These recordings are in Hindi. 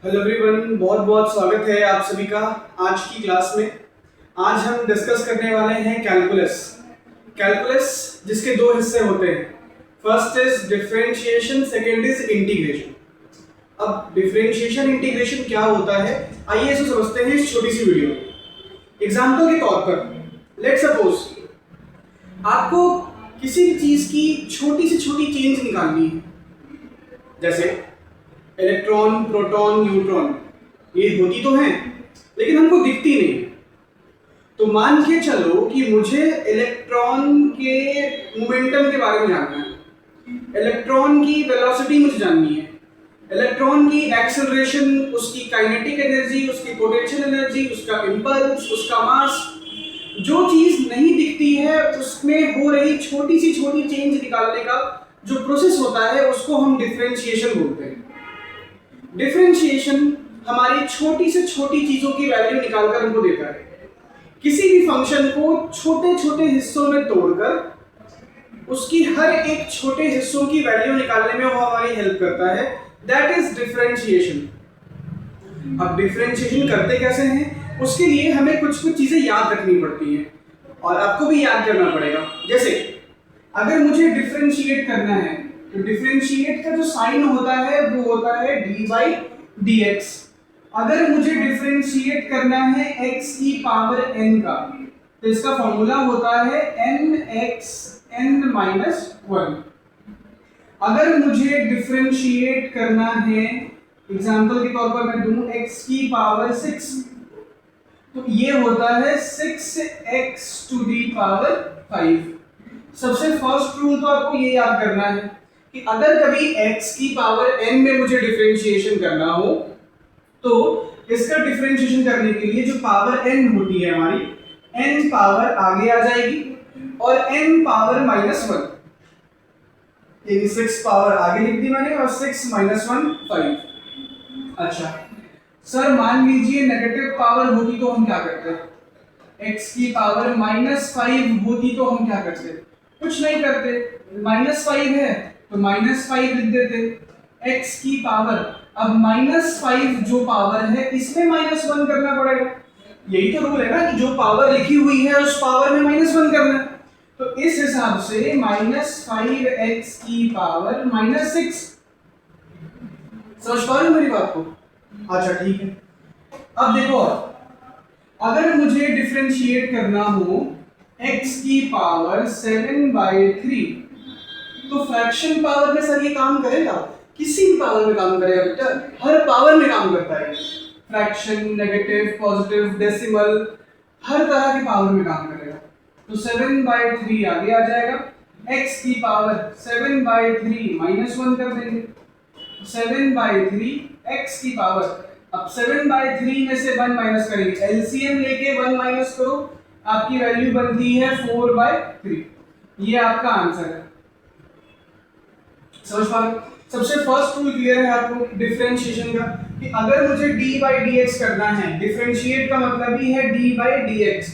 हेलो एवरीवन, बहुत बहुत स्वागत है आप सभी का आज की क्लास में। आज हम डिस्कस करने वाले हैं कैलकुलस। कैलकुलस जिसके दो हिस्से होते हैं, first is differentiation, second is integration. अब डिफरेंशिएशन इंटीग्रेशन क्या होता है, आइए इसे समझते हैं इस छोटी सी वीडियो में। एग्जाम्पल के तौर पर लेट्स सपोज आपको किसी भी चीज की छोटी से छोटी चेंज निकालनी है, जैसे इलेक्ट्रॉन, प्रोटॉन, न्यूट्रॉन, ये होती तो हैं लेकिन हमको दिखती नहीं। तो मान के चलो कि मुझे इलेक्ट्रॉन के मोमेंटम के बारे में जानना है, इलेक्ट्रॉन की वेलोसिटी मुझे जाननी है, इलेक्ट्रॉन की एक्सेलरेशन, उसकी काइनेटिक एनर्जी, उसकी पोटेंशियल एनर्जी, उसका इंपल्स, उसका मास। जो चीज नहीं दिखती है उसमें हो रही छोटी सी छोटी चेंज निकालने का जो प्रोसेस होता है उसको हम डिफरेंशिएशन बोलते हैं। डिफरेंशिएशन हमारी छोटी से छोटी चीजों की वैल्यू निकालकर हमको देता है। किसी भी फंक्शन को छोटे छोटे हिस्सों में तोड़कर उसकी हर एक छोटे हिस्सों की वैल्यू निकालने में वो हमारी हेल्प करता है, दैट इज डिफरेंशिएशन। अब डिफरेंशिएशन करते कैसे हैं, उसके लिए हमें कुछ कुछ चीजें याद रखनी पड़ती हैं और आपको भी याद करना पड़ेगा। जैसे अगर मुझे डिफरेंशिएट करना है तो डिफरेंशिएट का जो साइन होता है वो होता है डी बाई डी एक्स। अगर मुझे डिफरेंशिएट करना है x की पावर n का तो इसका फॉर्मूला होता है n(x(n माइनस 1). अगर मुझे डिफरेंशिएट करना है, एग्जांपल के तौर पर मैं दूं x की पावर 6, तो ये होता है 6x टू दी पावर 5। सबसे फर्स्ट रूल तो आपको ये याद करना है कि अगर कभी x की पावर n में मुझे डिफरेंशिएशन करना हो तो इसका डिफरेंशिएशन करने के लिए जो पावर n होती है हमारी, n पावर आगे आ जाएगी और n पावर -1, यानी 6 पावर आगे लिख दी मैंने और 6 - 1 5। अच्छा सर, मान लीजिए नेगेटिव पावर होती तो हम क्या करते, x की पावर -5 होती तो हम क्या करते, कुछ नहीं करते। -5 है तो -5 लिख देते, x की पावर, अब -5 जो पावर है इसमें -1 करना पड़ेगा। यही तो रूल है ना कि जो पावर लिखी हुई है उस पावर में -1 करना है। तो इस हिसाब से -5x की पावर -6। समझ पा रहे हो मेरी बात को? अच्छा ठीक है। अब देखो, अगर मुझे डिफरेंशिएट करना हो x की पावर 7/3 तो फ्रैक्शन पावर में सर ये काम करेगा? किसी भी पावर में काम करेगा बेटा, हर पावर में काम करता है। फ्रैक्शन, नेगेटिव, पॉजिटिव, डेसिमल, हर तरह के पावर में काम करेगा। तो 7/3 आगे आ जाएगा, x की पावर 7/3 -1 कर देंगे, 7/3 x की पावर। अब 7/3 में से 1 माइनस करेंगे, एलसीएम लेके 1 माइनस करो, आपकी वैल्यू बनती है 4/3। ये आपका आंसर है। समझ पा रहे? सबसे फर्स्ट रूल क्लियर है आपको डिफरेंशिएशन का कि अगर मुझे d बाई डी एक्स करना है, डिफरेंशिएट का मतलब ही है d by D x.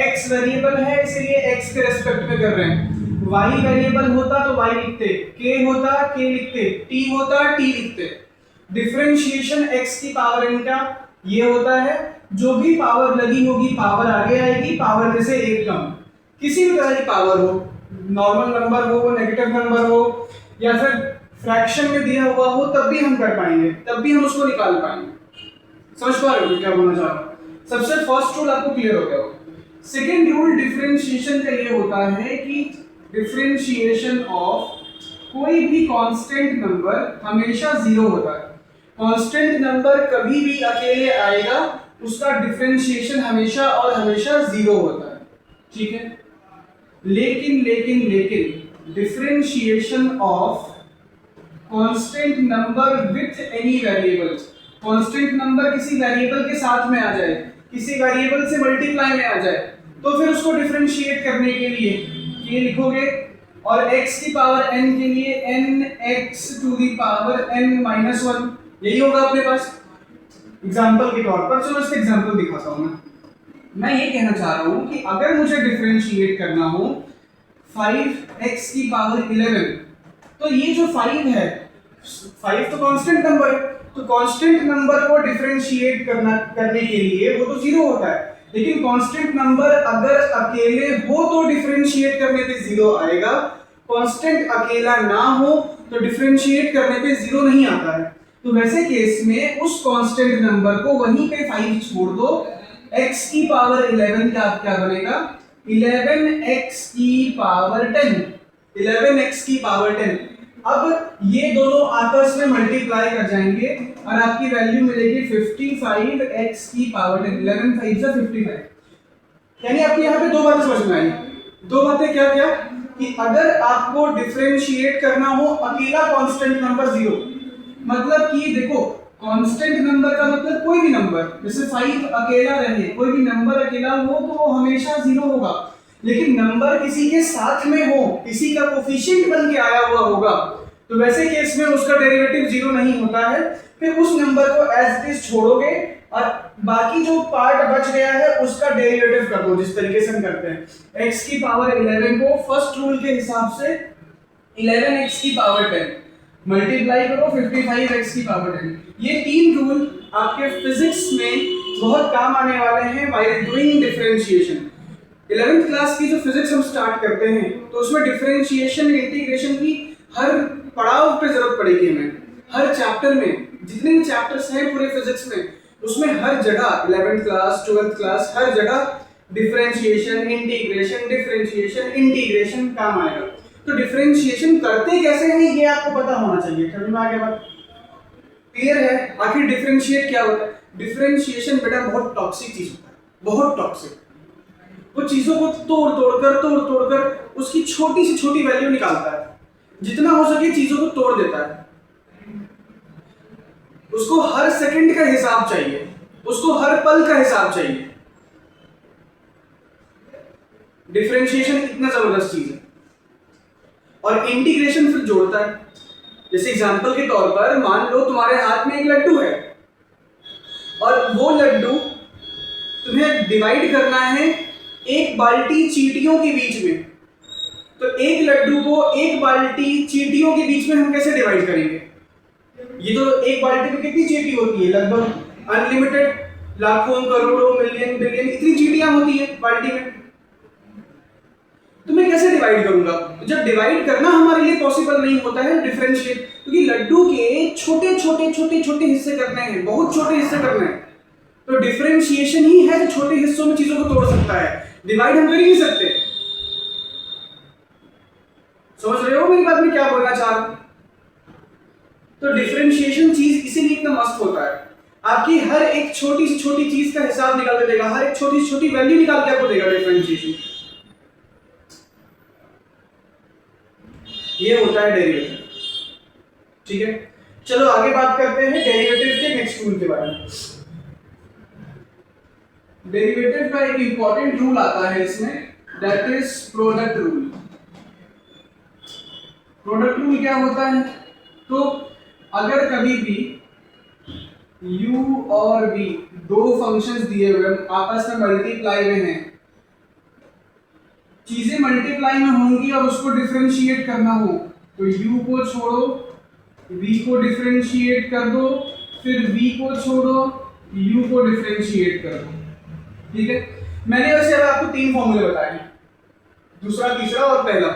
x variable है इसलिए x के रेस्पेक्ट में कर रहे हैं, y वेरिएबल होता तो y लिखते, k होता k लिखते, t होता t लिखते। डिफरेंशिएशन x की पावर n का ये होता है, जो भी पावर लगी होगी पावर आगे आएगी, पावर में से एक कम। किसी भी तरह की पावर हो, नॉर्मल नंबर हो, नेगेटिव नंबर हो या फिर फ्रैक्शन में दिया हुआ हो, तब भी हम कर पाएंगे, तब भी हम उसको निकाल पाएंगे। समझ पा रहे हो क्या बोलना चाह रहा हूं? सबसे फर्स्ट रूल आपको क्लियर हो गया हो। सेकेंड रूल डिफरेंशिएशन का ये होता है कि डिफरेंशिएशन ऑफ कोई भी कांस्टेंट नंबर हमेशा 0 होता है। कांस्टेंट नंबर कभी भी अकेले आएगा, उसका डिफरेंशिएशन हमेशा और हमेशा 0 होता है। ठीक है, लेकिन differentiation of constant number with any variable, constant number किसी वेरिएबल के साथ में आ जाए, किसी वेरिएबल से मल्टीप्लाई में आ जाए, तो फिर उसको डिफरेंशिएट करने के लिए ये लिखोगे और x की पावर n के लिए nx to the power n minus 1, यही होगा अपने पास। एग्जांपल के तौर पर चलो इसका एग्जांपल दिखाता हूं मैं ये कहना चाह रहा हूं कि अगर मुझे डिफरेंशिएट करना हो 5x की पावर 11, तो ये जो 5 है, 5 तो कांस्टेंट नंबर है, तो कांस्टेंट नंबर को डिफरेंशिएट करने के लिए वो तो जीरो होता है, लेकिन कांस्टेंट नंबर अगर अकेले हो तो डिफरेंशिएट करने पे जीरो आएगा, कांस्टेंट अकेला ना हो तो डिफरेंशिएट करने पे जीरो नहीं आता है। तो वैसे केस में उस कांस्टेंट नंबर को वहीं पे 5 छोड़ दो, x की पावर 11 क्या बनेगा, 11x की पावर 10, 11x की पावर 10। अब ये दोनों आपस में मल्टीप्लाई कर जाएंगे और आपकी वैल्यू मिलेगी 55x की पावर 10, 11 5 से 55। यानी आपको यहाँ पे दो बातें समझ में आई। दो बातें क्या क्या, कि अगर आपको डिफरेंशिएट करना हो अकेला कांस्टेंट नंबर जीरो, मतलब कि देखो कांस्टेंट नंबर का मतलब कोई भी नंबर, जैसे 5 अकेला रहे, कोई भी नंबर अकेला हो तो वो हमेशा जीरो होगा, लेकिन नंबर किसी के साथ में हो, किसी का कोफिशिएंट बन के आया हुआ होगा, तो वैसे केस में उसका डेरिवेटिव जीरो नहीं होता है। फिर उस नंबर को एज इट इज छोड़ोगे और बाकी जो पार्ट बच गया है उसका डेरिवेटिव कर दो, जिस तरीके से हम करते हैं। x की पावर 11 को फर्स्ट रूल के हिसाब से 11x की पावर 10 मल्टीप्लाई करो 55x की पावर 10। ये तीन रूल आपके फिजिक्स में बहुत काम आने वाले हैं while doing differentiation. 11th class की जो फिजिक्स हम स्टार्ट करते हैं तो उसमें डिफरेंशिएशन इंटीग्रेशन की हर पड़ाव पे जरूरत पड़ेगी हमें। हर चैप्टर में जितने भी चैप्टर्स हैं पूरे फिजिक्स में, उसमें हर जगह 11th क्लास 12th क्लास हर जगह डिफरेंशिएशन इंटीग्रेशन काम आएगा। तो डिफरेंशिएशन करते कैसे हैं ये आपको पता होना चाहिए। समझ में आ गया बात, क्लियर है? आखिर डिफरेंशिएट क्या होता है? डिफरेंशिएशन बेटा बहुत टॉक्सिक चीज होता है, बहुत टॉक्सिक। वो चीजों को तोड़ तोड़कर उसकी छोटी से छोटी वैल्यू निकालता है, जितना हो सके चीजों को तोड़ देता है। उसको हर सेकंड का हिसाब चाहिए, उसको हर पल का हिसाब चाहिए। डिफरेंशिएशन इतना जबरदस्त चीज है। और इंटीग्रेशन फिर जोड़ता है। जैसे एग्जांपल के तौर पर मान लो तुम्हारे हाथ में एक लड्डू है और वो लड्डू तुम्हें डिवाइड करना है एक बाल्टी चींटियों के बीच में। तो एक लड्डू को एक बाल्टी चींटियों के बीच में हम कैसे डिवाइड करेंगे? ये तो एक बाल्टी में कितनी चींटी होती है? लगभग अनलिमिटेड, लाखों करोड़ों मिलियन बिलियन इतनी चींटियां होती है बाल्टी में। तो मैं कैसे डिवाइड करूंगा? तो जब डिवाइड करना हमारे लिए पॉसिबल नहीं होता है डिफरेंशिएट, क्योंकि लड्डू के छोटे छोटे हिस्से करने हैं, बहुत छोटे हिस्से करने हैं। तो डिफरेंशिएशन ही है जो छोटे हिस्सों में चीजों को तोड़ सकता है, डिवाइड हम कर ही नहीं सकते। समझ रहे हो मेरी बात में क्या बोलना चाह रहा हूं? तो डिफरेंशिएशन चीज इसीलिए इतना मस्त होता है, आपकी हर एक छोटी से छोटी चीज का हिसाब निकाल के देगा, हर एक छोटी से छोटी वैल्यू निकाल के आपको देगा डिफरेंशिएशन। ये होता है डेरिवेटिव। ठीक है, चलो आगे बात करते हैं डेरिवेटिव के नेक्स्ट रूल के बारे में। डेरिवेटिव का एक इंपॉर्टेंट रूल आता है इसमें, that is product rule. Product rule क्या होता है? तो अगर कभी भी u और v दो फंक्शंस दिए हुए आपस में मल्टीप्लाई में हैं, चीजें मल्टीप्लाई में होंगी और उसको डिफरेंशिएट करना हो तो u को छोड़ो, v को डिफरेंशिएट कर दो, फिर v को छोड़ो, u को डिफरेंशिएट कर दो। ठीक है, मैंने वैसे अब आपको 3 फॉर्मूले बताए हैं, दूसरा, तीसरा और पहला।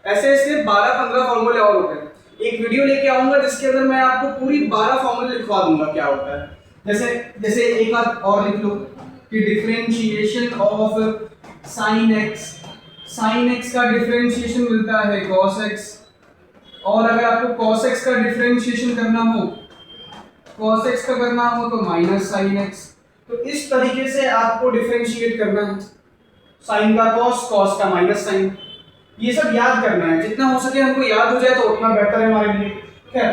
ऐसे ऐसे 12-15 फॉर्मूले और होते हैं। एक वीडियो लेके आऊंगा जिसके अंदर मैं आपको पूरी 12 फॉर्मूले लिखवा दूंगा क्या होता है। जैसे एक बार और लिख लो कि डिफरेंशिएशन ऑफ sin x का डिफरेंशिएशन मिलता है cos x, और अगर आपको cos x का डिफरेंशिएशन करना हो, cos x का करना हो तो माइनस sin x। तो इस तरीके से आपको डिफरेंशिएट करना है, sin का cos का माइनस sin। ये सब याद करना है, जितना हो सके हमको याद हो जाए तो उतना बेहतर है हमारे लिए। खैर,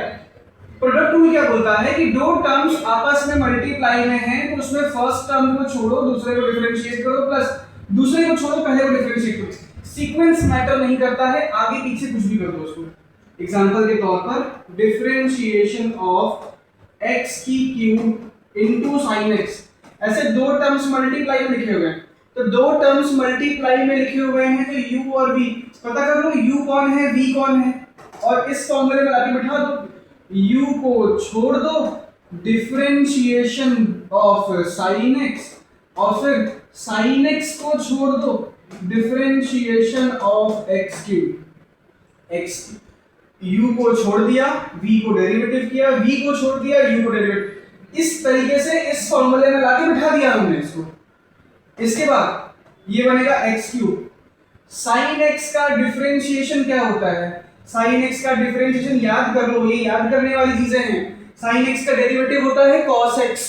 प्रोडक्ट रूल क्या बोलता है कि दो टर्म्स आपस में मल्टीप्लाई में हैं तो उसमें फर्स्ट टर्म को छोड़ो, दूसरे को डिफरेंशिएट करो, प्लस दूसरे को छोड़ो, पहले को डिफरेंशिएट करो। सीक्वेंस मैटर नहीं करता है, आगे पीछे कुछ भी कर दो उसको। एग्जांपल के तौर पर डिफरेंशिएशन ऑफ x की क्यूब इनटू sin x, ऐसे दो टर्म्स मल्टीप्लाई में लिखे हुए हैं। तो दो टर्म्स मल्टीप्लाई में लिखे हुए हैं तो u और v पता कर लो, u कौन है v कौन है, और इस फॉर्मूले में लाके बिठा दो। u को छोड़ दो, डिफरेंशिएशन ऑफ साइन एक्स, और फिर साइन एक्स को छोड़ दो, differentiation of x cube. X u को छोड़ दिया, v को डेरिवेटिव किया, v को छोड़ दिया, u को डेरिवेटिव। इस तरीके से इस फॉर्मूले में लाके बिठा दिया हमने इसको। इसके बाद ये बनेगा एक्स क्यूब। साइन एक्स का डिफरेंशिएशन क्या होता है? साइन एक्स का डिफरेंशिएशन याद कर लो, ये याद करने वाली चीजें हैं। साइन एक्स का डेरिवेटिव होता है cos x,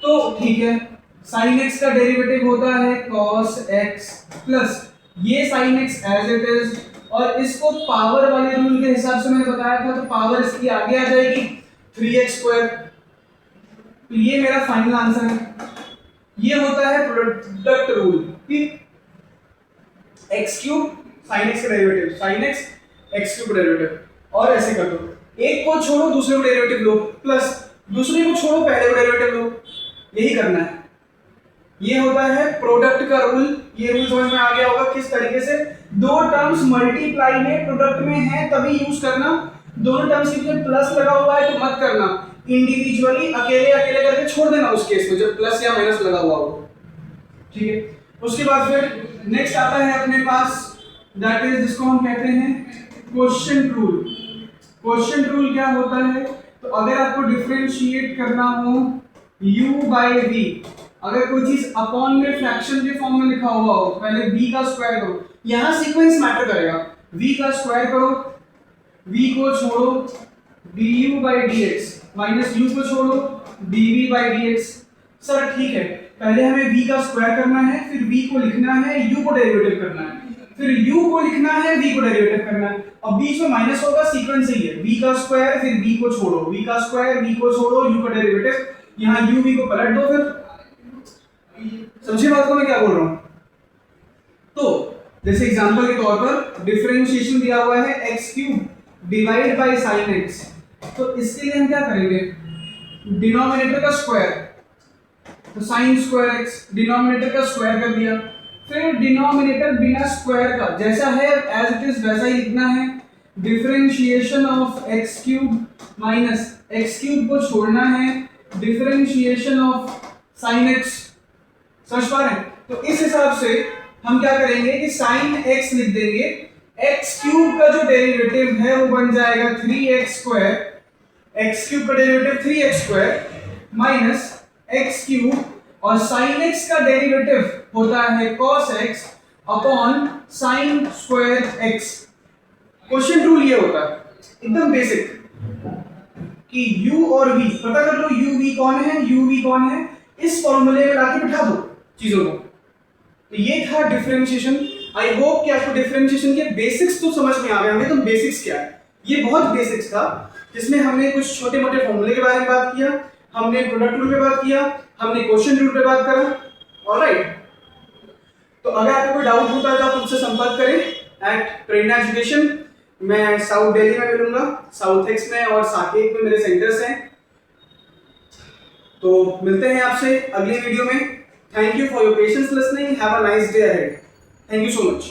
तो ठीक है, साइन एक्स का डेरिवेटिव होता है cos x प्लस ये sine x as it is, और इसको पावर वाले रूल के हिसाब से मैंने बताया था, तो पावर इसकी आगे आ जाएगी 3x स्क्वायर। तो ये मेरा फाइनल आंसर है। ये होता है प्रोडक्ट रूल कि x क्यूब साइन एक्स का derivative, sine x x cube derivative, और ऐसे कर दो, एक को छोड़ो दूसरे को डेरिवेटिव लो, प्लस दूसरे को छोड़ो पहले को डेरिवेटिव लो, यही करना है। ये होता है प्रोडक्ट का रूल। ये रूल समझ में आ गया होगा किस तरीके से दो टर्म्स मल्टीप्लाई में प्रोडक्ट में है तभी यूज करना, दोनों टर्म्स के बीच प्लस लगा हुआ है तो मत करना, इंडिविजुअली अकेले अकेले करके छोड़ देना उस केस में जब प्लस या माइनस लगा हुआ हो। ठीक है, उसके बाद फिर नेक्स्ट आता है अपने पास, दैट इज जिसको हम कहते हैं क्वोशिएंट रूल। क्वोशिएंट रूल क्या होता है? तो अगर आपको डिफरेंशिएट करना हो u बाय v, अगर कोई चीज अपॉन में फ्रैक्शन के फॉर्म में लिखा हुआ हो, पहले v का स्क्वायर करो, यहां सीक्वेंस मैटर करेगा, v का स्क्वायर करो, v को छोड़ो du by dx, minus u को छोड़ो dv बाय dx। सर ठीक है, पहले हमें v का स्क्वायर करना है, फिर v को लिखना है, u को डेरिवेटिव करना है, फिर u को लिखना है, v को डेरिवेटिव करना है, अब बीच में माइनस होगा, सीक्वेंस ही है, v का स्क्वायर फिर v को छोड़ो, v का स्क्वायर v को छोड़ो, u का डेरिवेटिव, यहाँ u v को पलट दो। फिर समझिए बात को मैं क्या बोल रहा हूं? तो जैसे एग्जांपल के तौर पर डिफरेंशिएशन दिया हुआ है x cube divide by sin x, तो इसके लिए हम क्या करेंगे? डिनोमिनेटर का स्क्वायर, तो sin स्क्वायर x, डिनोमिनेटर का स्क्वायर कर दिया, फिर डिनोमिनेटर बिना स्क्वायर का जैसा है एज इट इज वैसा ही लिखना है, differentiation of x cube minus x cube को छोड़ना है, डिफरेंशिएशन ऑफ sin x। समझ पा रहे हैं? तो इस हिसाब से हम क्या करेंगे कि sin x लिख देंगे, x क्यूब का जो डेरिवेटिव है वो बन जाएगा 3x स्क्वायर, x क्यूब का derivative 3x square minus x cube, और sin x का डेरिवेटिव होता है cos x upon sin square x। Question rule ये होता है एकदम बेसिक कि u और v पता कर लो, u v कौन है, u v कौन है, इस फॉर्मूले में लाके बिठा दो चीजों को। तो ये था डिफरेंशिएशन। आई होप कि आपको डिफरेंशिएशन के बेसिक्स तो समझ में आ गए होंगे। तो बेसिक्स क्या है? ये बहुत बेसिक्स था जिसमें हमने कुछ छोटे मोटे फॉर्मूले के बारे में बात किया, हमने प्रोडक्ट रूल पे बात किया, हमने क्वेश्चन रूल पे बात करा। ऑलराइट, तो अगर आपको कोई डाउट होता है तो आप मुझसे संपर्क करें एट प्रेरणा एजुकेशन। मैं साउथ दिल्ली में मिलूंगा, साउथ एक्स में और साकेत में मेरे सेंटर्स हैं। तो मिलते हैं आपसे अगली वीडियो में। Thank you for your patience listening. Have a nice day ahead. Thank you so much.